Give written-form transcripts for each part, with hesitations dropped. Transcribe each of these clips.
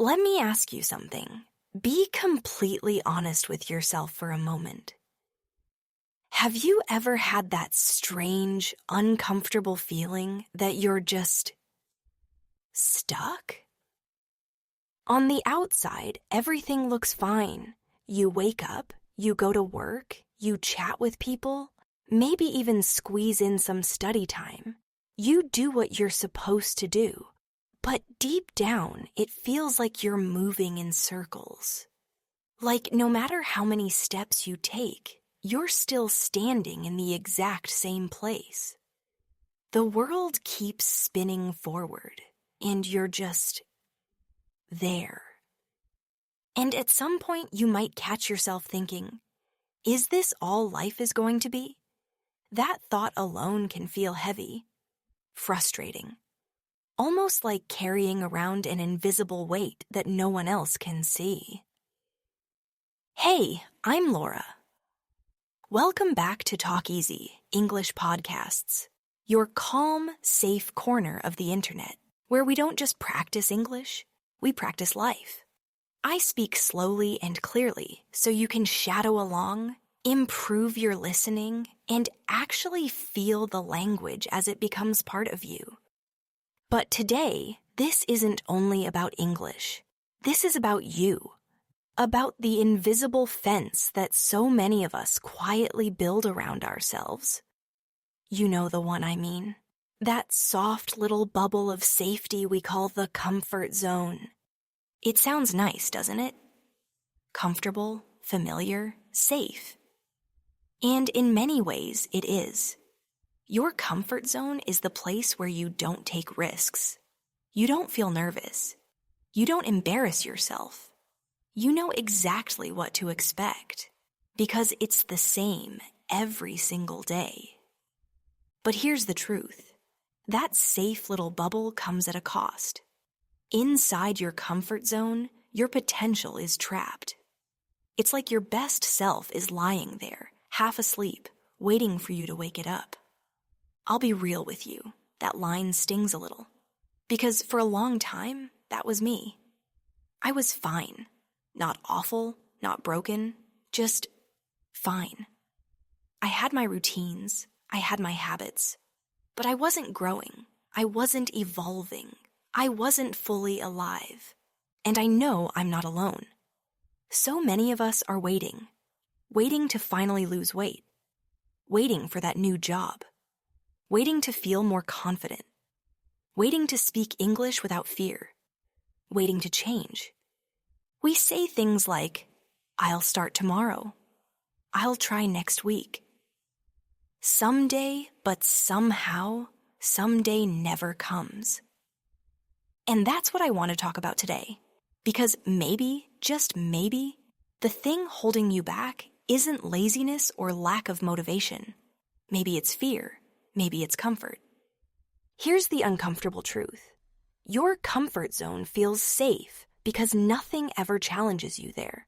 Let me ask you something. Be completely honest with yourself for a moment. Have you ever had that strange, uncomfortable feeling that you're just stuck? On the outside, everything looks fine. You wake up, you go to work, you chat with people, maybe even squeeze in some study time. You do what you're supposed to do. But deep down, it feels like you're moving in circles. Like no matter how many steps you take, you're still standing in the exact same place. The world keeps spinning forward, and you're just there. And at some point, you might catch yourself thinking, is this all life is going to be? That thought alone can feel heavy, frustrating, almost like carrying around an invisible weight that no one else can see. Hey, I'm Laura. Welcome back to Talk Easy, English Podcasts, your calm, safe corner of the internet, where we don't just practice English, we practice life. I speak slowly and clearly so you can shadow along, improve your listening, and actually feel the language as it becomes part of you. But today, this isn't only about English. This is about you. About the invisible fence that so many of us quietly build around ourselves. You know the one I mean. That soft little bubble of safety we call the comfort zone. It sounds nice, doesn't it? Comfortable, familiar, safe. And in many ways, it is. Your comfort zone is the place where you don't take risks. You don't feel nervous. You don't embarrass yourself. You know exactly what to expect because it's the same every single day. But here's the truth. That safe little bubble comes at a cost. Inside your comfort zone, your potential is trapped. It's like your best self is lying there, half asleep, waiting for you to wake it up. I'll be real with you. That line stings a little. Because for a long time, that was me. I was fine. Not awful, not broken, just fine. I had my routines, I had my habits, but I wasn't growing, I wasn't evolving, I wasn't fully alive. And I know I'm not alone. So many of us are waiting to finally lose weight, waiting for that new job, waiting to feel more confident, waiting to speak English without fear, waiting to change. We say things like, I'll start tomorrow. I'll try next week. Someday, but somehow, someday never comes. And that's what I want to talk about today. Because maybe, just maybe, the thing holding you back isn't laziness or lack of motivation. Maybe it's fear. Maybe it's comfort. Here's the uncomfortable truth. Your comfort zone feels safe because nothing ever challenges you there.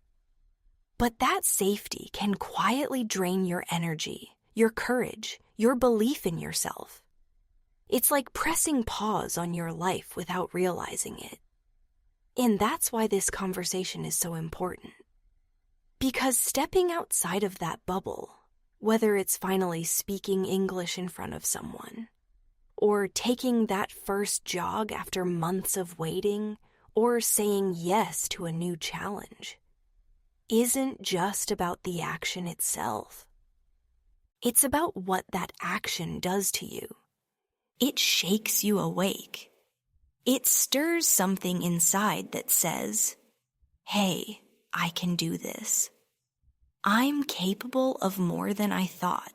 But that safety can quietly drain your energy, your courage, your belief in yourself. It's like pressing pause on your life without realizing it. And that's why this conversation is so important. Because stepping outside of that bubble, whether it's finally speaking English in front of someone, or taking that first jog after months of waiting, or saying yes to a new challenge, isn't just about the action itself. It's about what that action does to you. It shakes you awake. It stirs something inside that says, hey, I can do this. I'm capable of more than I thought.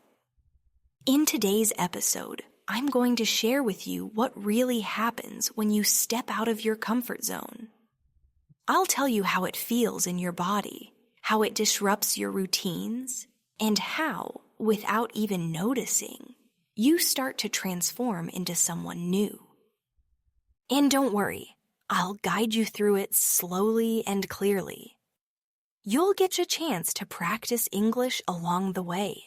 In today's episode, I'm going to share with you what really happens when you step out of your comfort zone. I'll tell you how it feels in your body, how it disrupts your routines, and how, without even noticing, you start to transform into someone new. And don't worry, I'll guide you through it slowly and clearly. You'll get a chance to practice English along the way.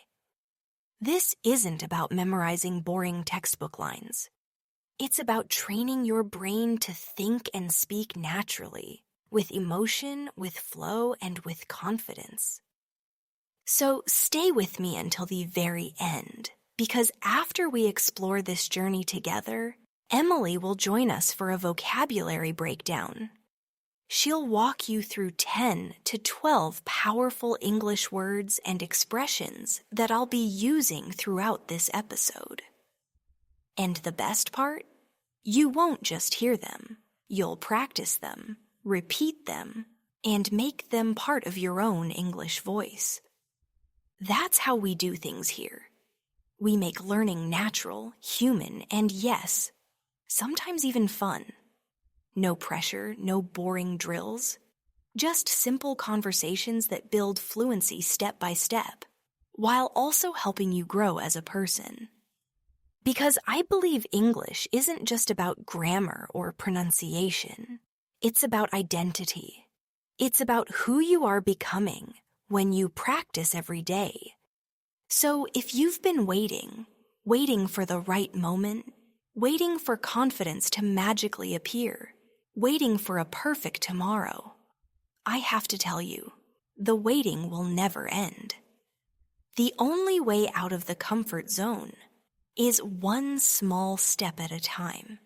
This isn't about memorizing boring textbook lines. It's about training your brain to think and speak naturally, with emotion, with flow, and with confidence. So stay with me until the very end, because after we explore this journey together, Emily will join us for a vocabulary breakdown. She'll walk you through 10 to 12 powerful English words and expressions that I'll be using throughout this episode. And the best part? You won't just hear them. You'll practice them, repeat them, and make them part of your own English voice. That's how we do things here. We make learning natural, human, and yes, sometimes even fun. No pressure, no boring drills. Just simple conversations that build fluency step by step, while also helping you grow as a person. Because I believe English isn't just about grammar or pronunciation. It's about identity. It's about who you are becoming when you practice every day. So if you've been waiting for the right moment, waiting for confidence to magically appear, waiting for a perfect tomorrow, I have to tell you, the waiting will never end. The only way out of the comfort zone is one small step at a time.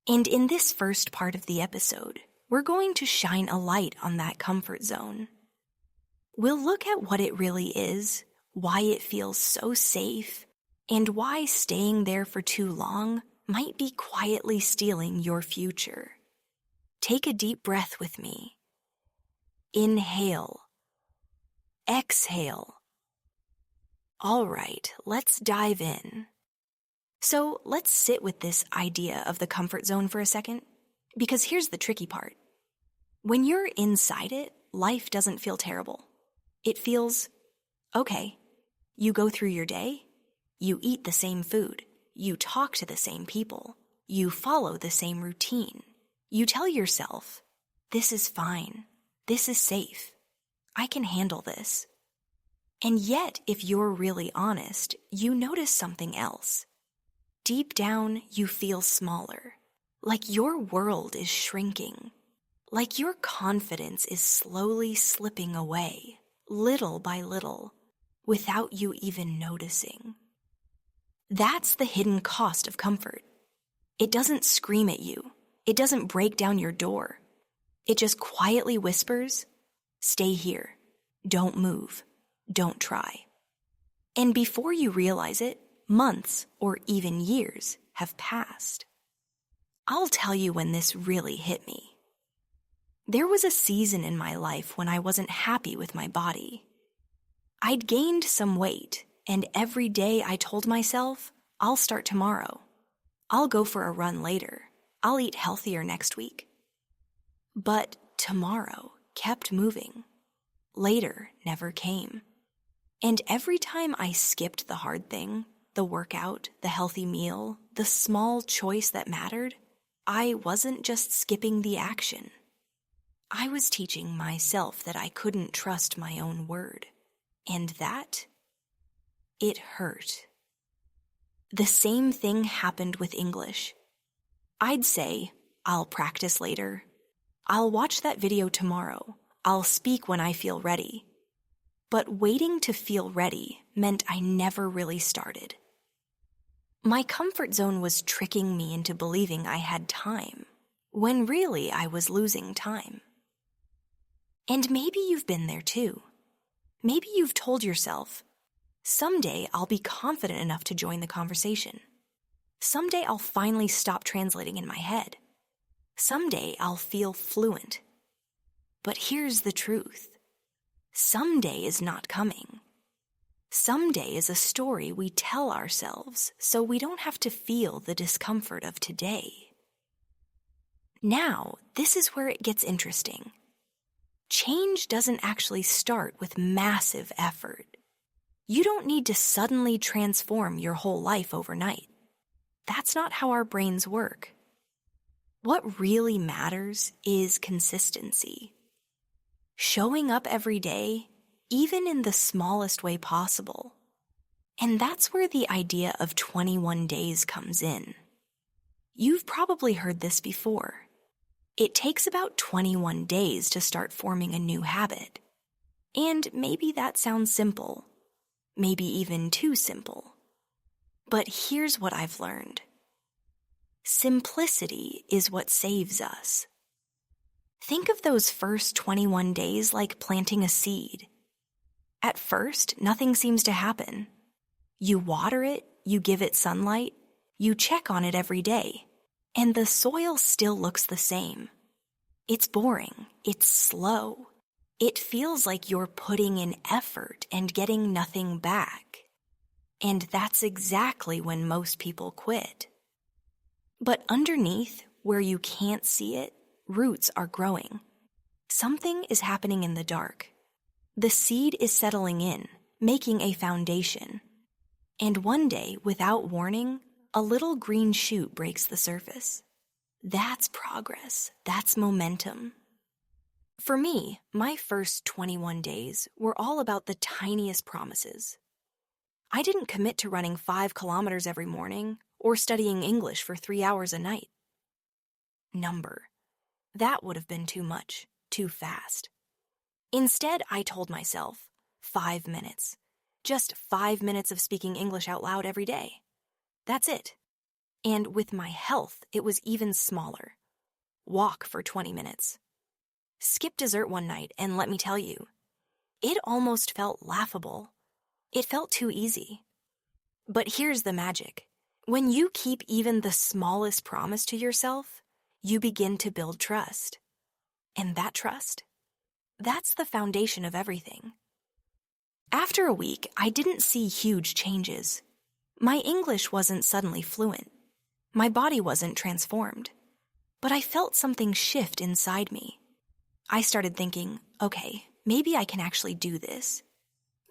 And in this first part of the episode, we're going to shine a light on that comfort zone. We'll look at what it really is, why it feels so safe, and why staying there for too long might be quietly stealing your future. Take a deep breath with me. Inhale. Exhale. All right, let's dive in. So let's sit with this idea of the comfort zone for a second, because here's the tricky part. When you're inside it, life doesn't feel terrible. It feels okay. You go through your day, you eat the same food, you talk to the same people, you follow the same routine. You tell yourself, this is fine, this is safe, I can handle this. And yet, if you're really honest, you notice something else. Deep down, you feel smaller, like your world is shrinking, like your confidence is slowly slipping away, little by little, without you even noticing. That's the hidden cost of comfort. It doesn't scream at you. It doesn't break down your door. It just quietly whispers, stay here, don't move, don't try. And before you realize it, months or even years have passed. I'll tell you when this really hit me. There was a season in my life when I wasn't happy with my body. I'd gained some weight, and every day I told myself, I'll start tomorrow. I'll go for a run later. I'll eat healthier next week. But tomorrow kept moving. Later never came. And every time I skipped the hard thing, the workout, the healthy meal, the small choice that mattered, I wasn't just skipping the action. I was teaching myself that I couldn't trust my own word. And that, it hurt. The same thing happened with English. I'd say, I'll practice later. I'll watch that video tomorrow. I'll speak when I feel ready. But waiting to feel ready meant I never really started. My comfort zone was tricking me into believing I had time, when really I was losing time. And maybe you've been there too. Maybe you've told yourself, someday I'll be confident enough to join the conversation. Someday I'll finally stop translating in my head. Someday I'll feel fluent. But here's the truth. Someday is not coming. Someday is a story we tell ourselves so we don't have to feel the discomfort of today. Now, this is where it gets interesting. Change doesn't actually start with massive effort. You don't need to suddenly transform your whole life overnight. That's not how our brains work. What really matters is consistency. Showing up every day, even in the smallest way possible. And that's where the idea of 21 days comes in. You've probably heard this before. It takes about 21 days to start forming a new habit. And maybe that sounds simple, maybe even too simple. But here's what I've learned. Simplicity is what saves us. Think of those first 21 days like planting a seed. At first, nothing seems to happen. You water it, you give it sunlight, you check on it every day, and the soil still looks the same. It's boring, it's slow. It feels like you're putting in effort and getting nothing back. And that's exactly when most people quit. But underneath, where you can't see it, roots are growing. Something is happening in the dark. The seed is settling in, making a foundation. And one day, without warning, a little green shoot breaks the surface. That's progress. That's momentum. For me, my first 21 days were all about the tiniest promises. I didn't commit to running 5 kilometers every morning or studying English for 3 hours a night. That would have been too much, too fast. Instead, I told myself, 5 minutes. Just 5 minutes of speaking English out loud every day. That's it. And with my health, it was even smaller. Walk for 20 minutes. Skip dessert one night, and let me tell you, it almost felt laughable. It felt too easy. But here's the magic. When you keep even the smallest promise to yourself, you begin to build trust. And that trust, that's the foundation of everything. After a week, I didn't see huge changes. My English wasn't suddenly fluent. My body wasn't transformed. But I felt something shift inside me. I started thinking, okay, maybe I can actually do this.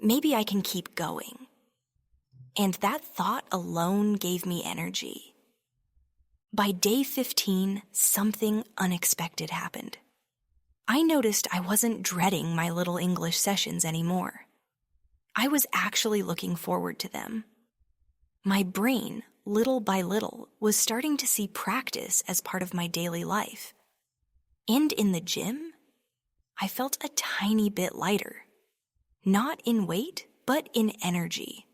Maybe I can keep going. And that thought alone gave me energy. By day 15, something unexpected happened. I noticed I wasn't dreading my little English sessions anymore. I was actually looking forward to them. My brain, little by little, was starting to see practice as part of my daily life. And in the gym, I felt a tiny bit lighter. Not in weight, but in energy.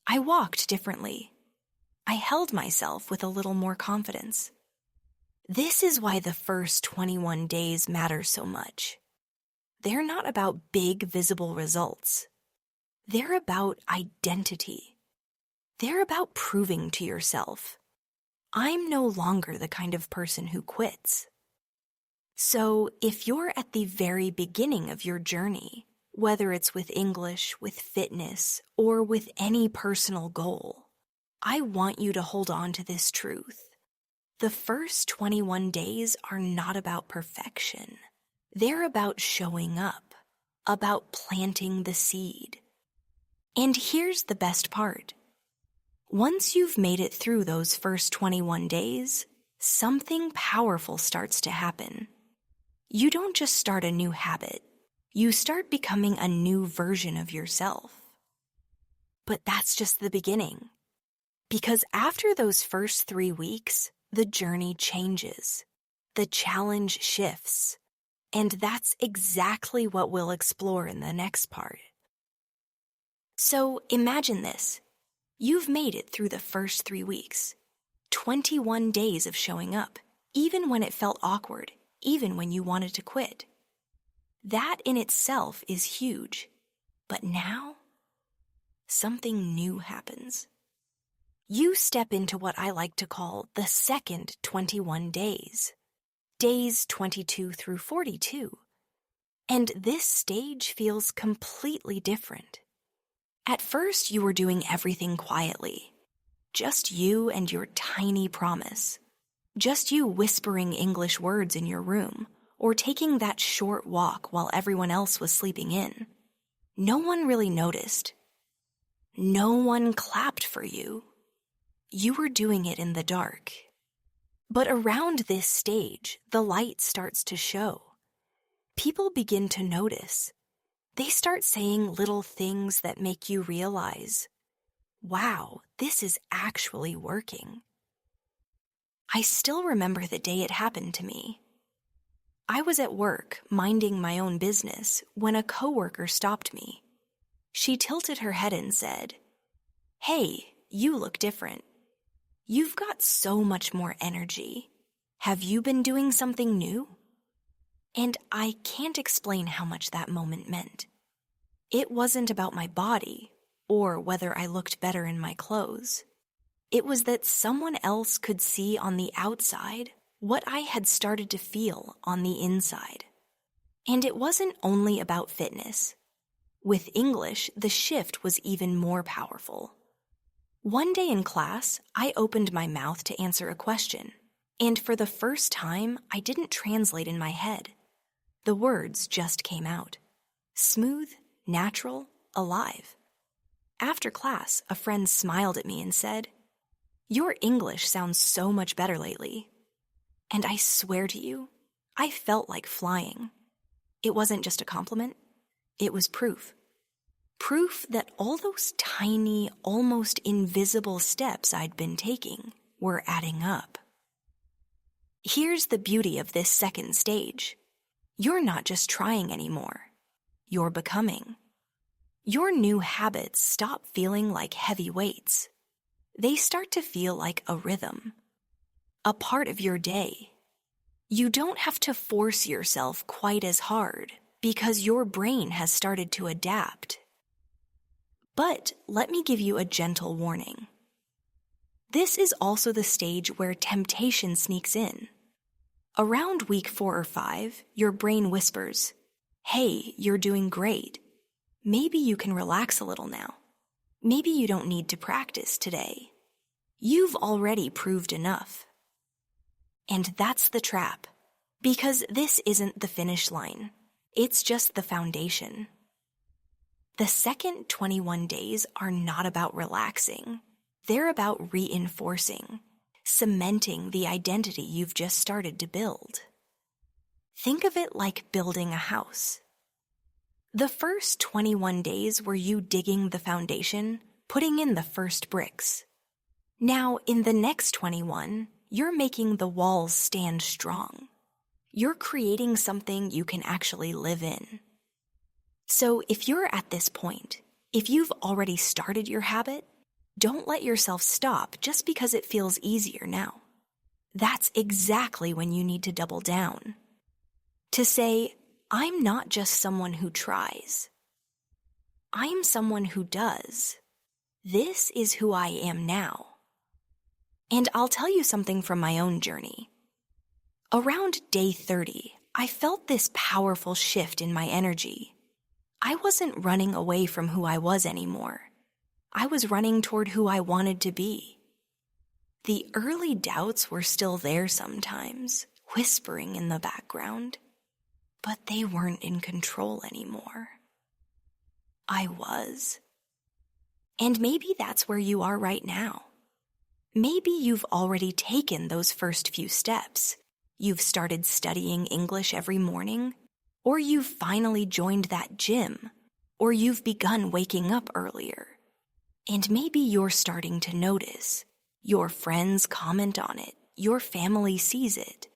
I walked differently. I held myself with a little more confidence. This is why the first 21 days matter so much. They're not about big, visible results. They're about identity. They're about proving to yourself, I'm no longer the kind of person who quits. So if you're at the very beginning of your journey, whether it's with English, with fitness, or with any personal goal, I want you to hold on to this truth. The first 21 days are not about perfection. They're about showing up, about planting the seed. And here's the best part. Once you've made it through those first 21 days, something powerful starts to happen. You don't just start a new habit. You start becoming a new version of yourself. But that's just the beginning. Because after those first 3 weeks, the journey changes. The challenge shifts. And that's exactly what we'll explore in the next part. So imagine this. You've made it through the first 3 weeks. 21 days of showing up, even when it felt awkward, even when you wanted to quit. That in itself is huge. But now, something new happens. You step into what I like to call the second 21 days. Days 22 through 42. And this stage feels completely different. At first, you were doing everything quietly. Just you and your tiny promise. Just you whispering English words in your room, or taking that short walk while everyone else was sleeping in. No one really noticed. No one clapped for you. You were doing it in the dark. But around this stage, the light starts to show. People begin to notice. They start saying little things that make you realize, wow, this is actually working. I still remember the day it happened to me. I was at work, minding my own business, when a coworker stopped me. She tilted her head and said, "Hey, you look different. You've got so much more energy. Have you been doing something new?" And I can't explain how much that moment meant. It wasn't about my body or whether I looked better in my clothes. It was that someone else could see on the outside what I had started to feel on the inside. And it wasn't only about fitness. With English, the shift was even more powerful. One day in class, I opened my mouth to answer a question, and for the first time, I didn't translate in my head. The words just came out. Smooth, natural, alive. After class, a friend smiled at me and said, "Your English sounds so much better lately." And I swear to you, I felt like flying. It wasn't just a compliment, it was proof. Proof that all those tiny, almost invisible steps I'd been taking were adding up. Here's the beauty of this second stage. You're not just trying anymore. You're becoming. Your new habits stop feeling like heavy weights. They start to feel like a rhythm, a part of your day. You don't have to force yourself quite as hard because your brain has started to adapt. But let me give you a gentle warning. This is also the stage where temptation sneaks in. Around week 4 or 5, your brain whispers, "Hey, you're doing great. Maybe you can relax a little now. Maybe you don't need to practice today. You've already proved enough." And that's the trap, because this isn't the finish line. It's just the foundation. The second 21 days are not about relaxing. They're about reinforcing, cementing the identity you've just started to build. Think of it like building a house. The first 21 days were you digging the foundation, putting in the first bricks. Now, in the next 21, you're making the walls stand strong. You're creating something you can actually live in. So if you're at this point, if you've already started your habit, don't let yourself stop just because it feels easier now. That's exactly when you need to double down. To say, "I'm not just someone who tries. I'm someone who does. This is who I am now." And I'll tell you something from my own journey. Around day 30, I felt this powerful shift in my energy. I wasn't running away from who I was anymore. I was running toward who I wanted to be. The early doubts were still there sometimes, whispering in the background, but they weren't in control anymore. I was. And maybe that's where you are right now. Maybe you've already taken those first few steps. You've started studying English every morning, or you've finally joined that gym, or you've begun waking up earlier. And maybe you're starting to notice. Your friends comment on it. Your family sees it.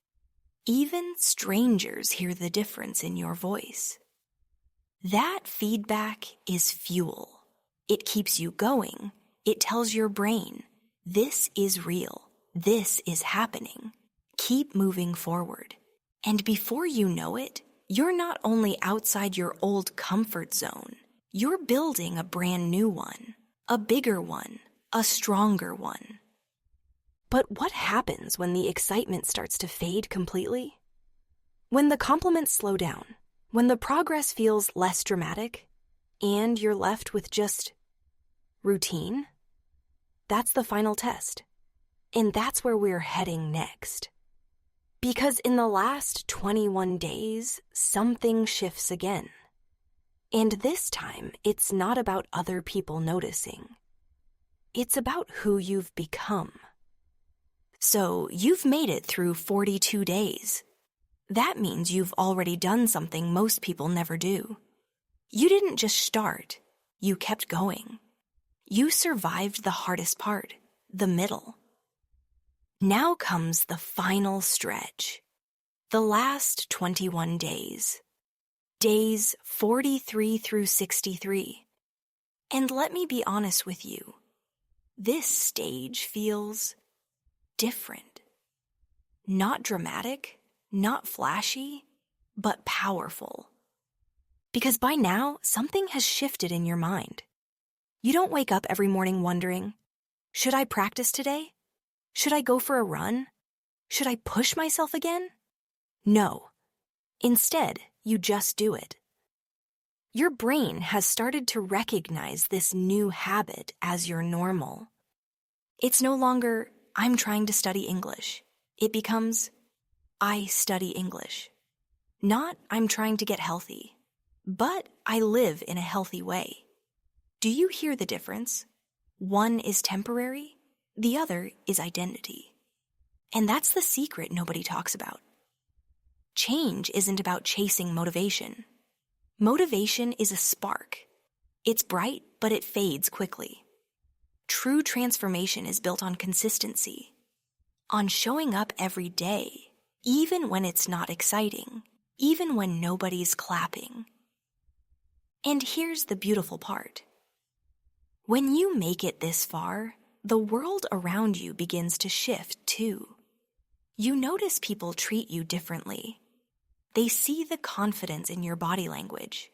Even strangers hear the difference in your voice. That feedback is fuel. It keeps you going. It tells your brain, this is real. This is happening. Keep moving forward. And before you know it, you're not only outside your old comfort zone, you're building a brand new one, a bigger one, a stronger one. But what happens when the excitement starts to fade completely? When the compliments slow down, when the progress feels less dramatic, and you're left with just routine? That's the final test. And that's where we're heading next. Because in the last 21 days, something shifts again. And this time, it's not about other people noticing. It's about who you've become. So you've made it through 42 days. That means you've already done something most people never do. You didn't just start, you kept going. You survived the hardest part, the middle. Now comes the final stretch. The last 21 days. Days 43 through 63. And let me be honest with you. This stage feels different. Not dramatic, not flashy, but powerful. Because by now, something has shifted in your mind. You don't wake up every morning wondering, should I practice today? Should I go for a run? Should I push myself again? No. Instead, you just do it. Your brain has started to recognize this new habit as your normal. It's no longer, I'm trying to study English. It becomes, I study English. Not, I'm trying to get healthy, but I live in a healthy way. Do you hear the difference? One is temporary, the other is identity. And that's the secret nobody talks about. Change isn't about chasing motivation. Motivation is a spark. It's bright, but it fades quickly. True transformation is built on consistency, on showing up every day, even when it's not exciting, even when nobody's clapping. And here's the beautiful part. When you make it this far, the world around you begins to shift too. You notice people treat you differently. They see the confidence in your body language.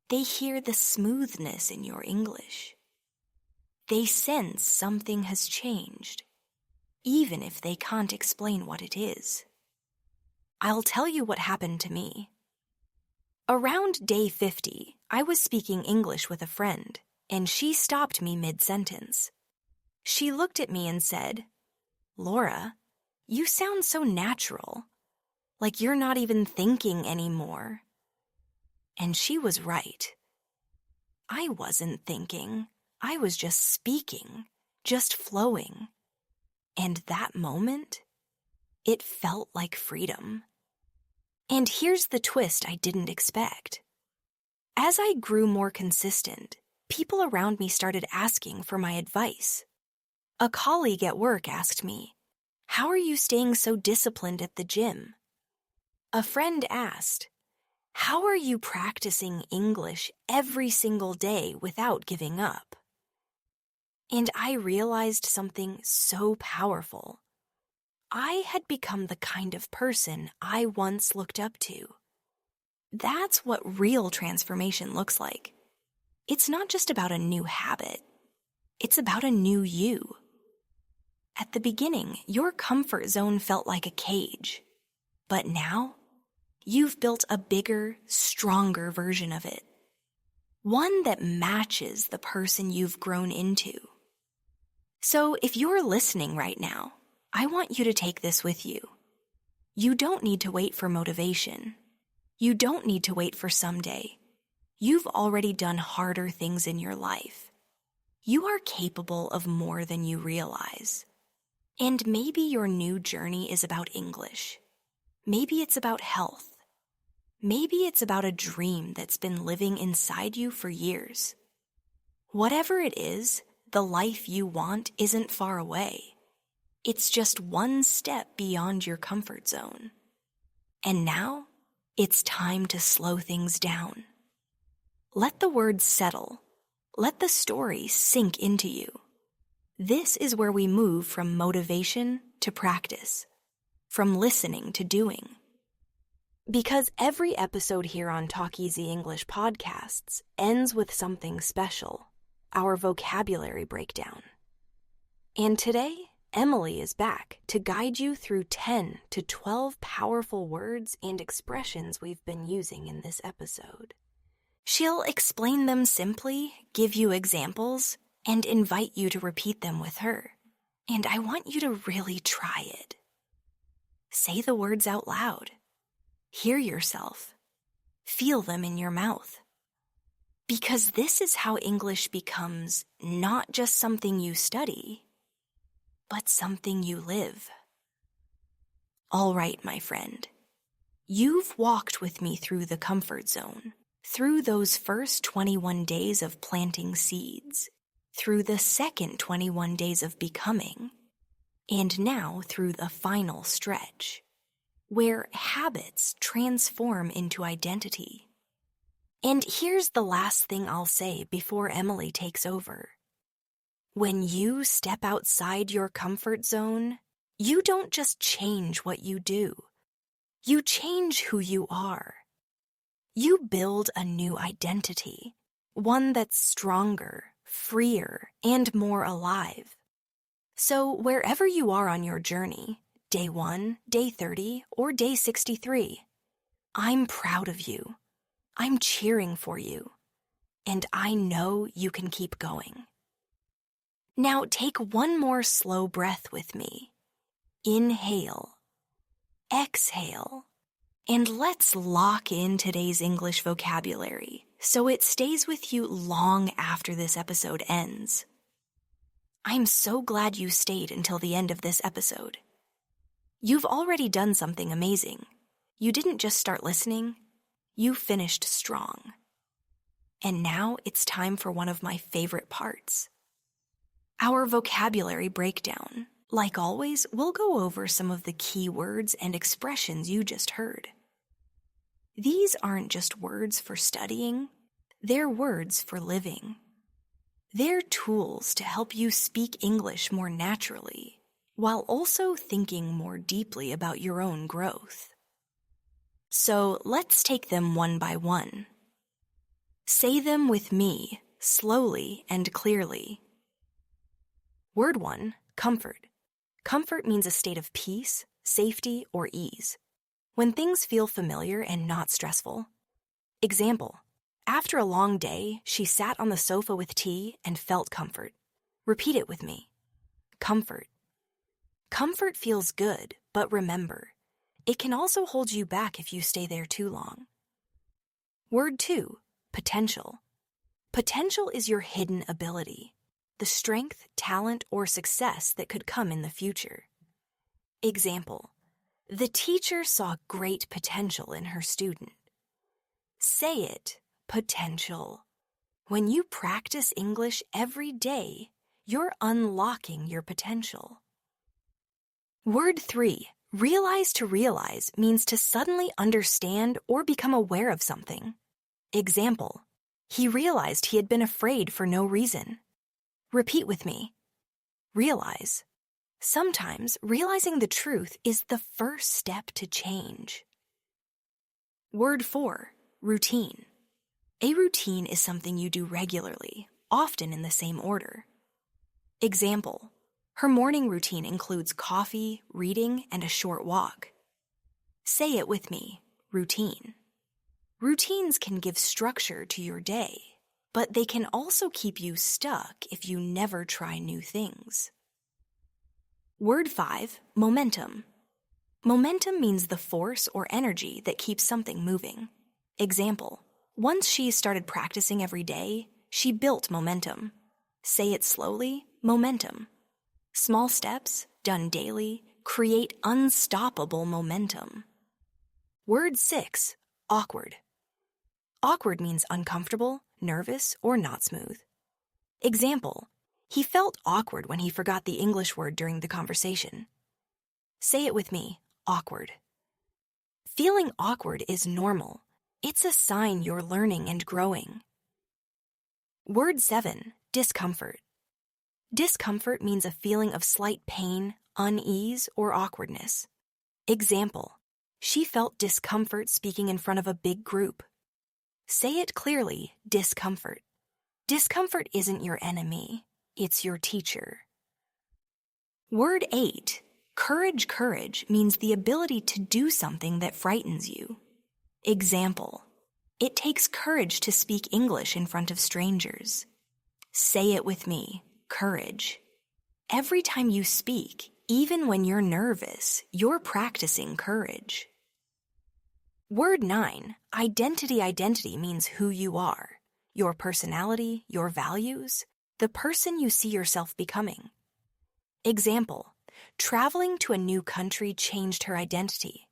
They hear the smoothness in your English. They sense something has changed, even if they can't explain what it is. I'll tell you what happened to me. Around day 50, I was speaking English with a friend, and she stopped me mid-sentence. She looked at me and said, "Laura, you sound so natural, like you're not even thinking anymore." And she was right. I wasn't thinking. I was just speaking, just flowing. And that moment, it felt like freedom. And here's the twist I didn't expect. As I grew more consistent, people around me started asking for my advice. A colleague at work asked me, "How are you staying so disciplined at the gym?" A friend asked, "How are you practicing English every single day without giving up?" And I realized something so powerful. I had become the kind of person I once looked up to. That's what real transformation looks like. It's not just about a new habit. It's about a new you. At the beginning, your comfort zone felt like a cage. But now, you've built a bigger, stronger version of it. One that matches the person you've grown into. So if you're listening right now, I want you to take this with you. You don't need to wait for motivation. You don't need to wait for someday. You've already done harder things in your life. You are capable of more than you realize. And maybe your new journey is about English. Maybe it's about health. Maybe it's about a dream that's been living inside you for years. Whatever it is, the life you want isn't far away. It's just one step beyond your comfort zone. And now, it's time to slow things down. Let the words settle. Let the story sink into you. This is where we move from motivation to practice, from listening to doing. Because every episode here on Talk Easy English podcasts ends with something special, our vocabulary breakdown. And today, Emily is back to guide you through 10 to 12 powerful words and expressions we've been using in this episode. She'll explain them simply, give you examples, and invite you to repeat them with her. And I want you to really try it. Say the words out loud. Hear yourself. Feel them in your mouth. Because this is how English becomes not just something you study, but something you live. All right, my friend. You've walked with me through the comfort zone, through those first 21 days of planting seeds, through the second 21 days of becoming, and now through the final stretch. where habits transform into identity. And here's the last thing I'll say before Emily takes over. When you step outside your comfort zone, you don't just change what you do. You change who you are. You build a new identity, one that's stronger, freer, and more alive. So wherever you are on your journey, day 1, day 30, or day 63, I'm proud of you. I'm cheering for you. And I know you can keep going. Now take one more slow breath with me. Inhale. Exhale. And let's lock in today's English vocabulary so it stays with you long after this episode ends. I'm so glad you stayed until the end of this episode. You've already done something amazing. You didn't just start listening, you finished strong. And now it's time for one of my favorite parts. Our vocabulary breakdown. Like always, we'll go over some of the key words and expressions you just heard. These aren't just words for studying, they're words for living. They're tools to help you speak English more naturally, while also thinking more deeply about your own growth. So let's take them one by one. Say them with me, slowly and clearly. Word 1, comfort. Comfort means a state of peace, safety, or ease. When things feel familiar and not stressful. Example, after a long day, she sat on the sofa with tea and felt comfort. Repeat it with me. Comfort. Comfort feels good, but remember, it can also hold you back if you stay there too long. Word 2, potential. Potential is your hidden ability, the strength, talent, or success that could come in the future. Example, the teacher saw great potential in her student. Say it, potential. When you practice English every day, you're unlocking your potential. Word 3, realize to realize means to suddenly understand or become aware of something. Example, he realized he had been afraid for no reason. Repeat with me. Realize. Sometimes realizing the truth is the first step to change. Word 4, routine. A routine is something you do regularly, often in the same order. Example, her morning routine includes coffee, reading, and a short walk. Say it with me, routine. Routines can give structure to your day, but they can also keep you stuck if you never try new things. Word 5, momentum. Momentum means the force or energy that keeps something moving. Example, once she started practicing every day, she built momentum. Say it slowly, momentum. Small steps, done daily, create unstoppable momentum. Word 6, awkward. Awkward means uncomfortable, nervous, or not smooth. Example, he felt awkward when he forgot the English word during the conversation. Say it with me, awkward. Feeling awkward is normal. It's a sign you're learning and growing. Word 7, discomfort. Discomfort means a feeling of slight pain, unease, or awkwardness. Example, she felt discomfort speaking in front of a big group. Say it clearly, discomfort. Discomfort isn't your enemy. It's your teacher. Word 8, courage. Courage means the ability to do something that frightens you. Example, it takes courage to speak English in front of strangers. Say it with me, courage. Every time you speak, even when you're nervous, you're practicing courage. Word 9, identity. Identity means who you are, your personality, your values, the person you see yourself becoming. Example, traveling to a new country changed her identity.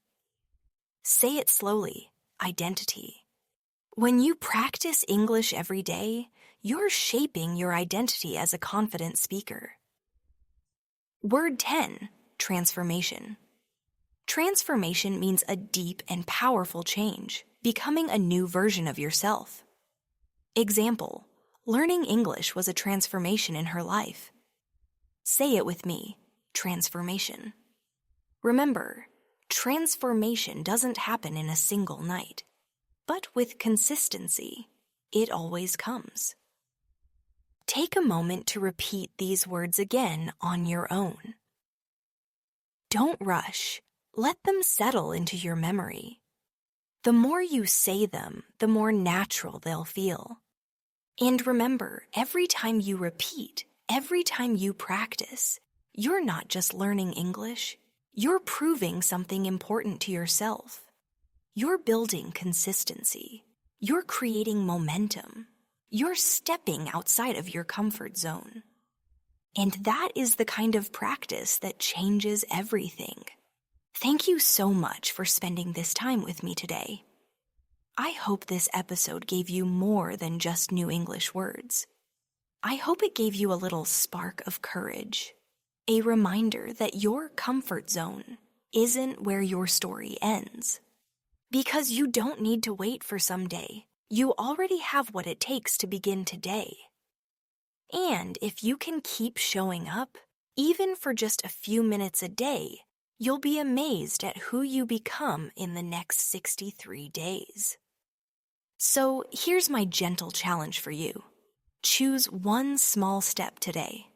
Say it slowly, identity. When you practice English every day, you're shaping your identity as a confident speaker. Word 10, transformation. Transformation means a deep and powerful change, becoming a new version of yourself. Example, learning English was a transformation in her life. Say it with me, transformation. Remember, transformation doesn't happen in a single night, but with consistency, it always comes. Take a moment to repeat these words again on your own. Don't rush. Let them settle into your memory. The more you say them, the more natural they'll feel. And remember, every time you repeat, every time you practice, you're not just learning English, you're proving something important to yourself. You're building consistency. You're creating momentum. You're stepping outside of your comfort zone. And that is the kind of practice that changes everything. Thank you so much for spending this time with me today. I hope this episode gave you more than just new English words. I hope it gave you a little spark of courage, a reminder that your comfort zone isn't where your story ends. Because you don't need to wait for someday. You already have what it takes to begin today. And if you can keep showing up, even for just a few minutes a day, you'll be amazed at who you become in the next 63 days. So here's my gentle challenge for you. Choose one small step today.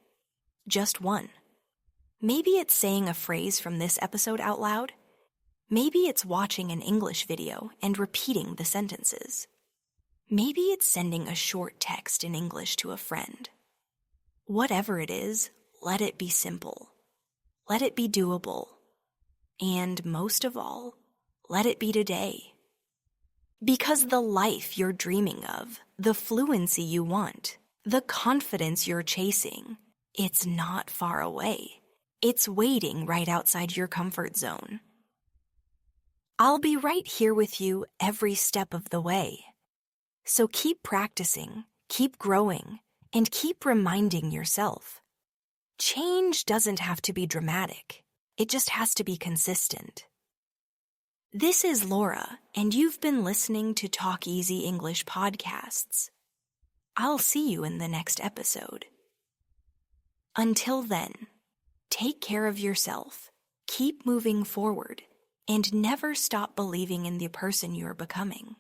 Just one. Maybe it's saying a phrase from this episode out loud. Maybe it's watching an English video and repeating the sentences. Maybe it's sending a short text in English to a friend. Whatever it is, let it be simple. Let it be doable. And most of all, let it be today. Because the life you're dreaming of, the fluency you want, the confidence you're chasing, it's not far away. It's waiting right outside your comfort zone. I'll be right here with you every step of the way. So keep practicing, keep growing, and keep reminding yourself. Change doesn't have to be dramatic. It just has to be consistent. This is Laura, and you've been listening to Talk Easy English podcasts. I'll see you in the next episode. Until then, take care of yourself, keep moving forward, and never stop believing in the person you're becoming.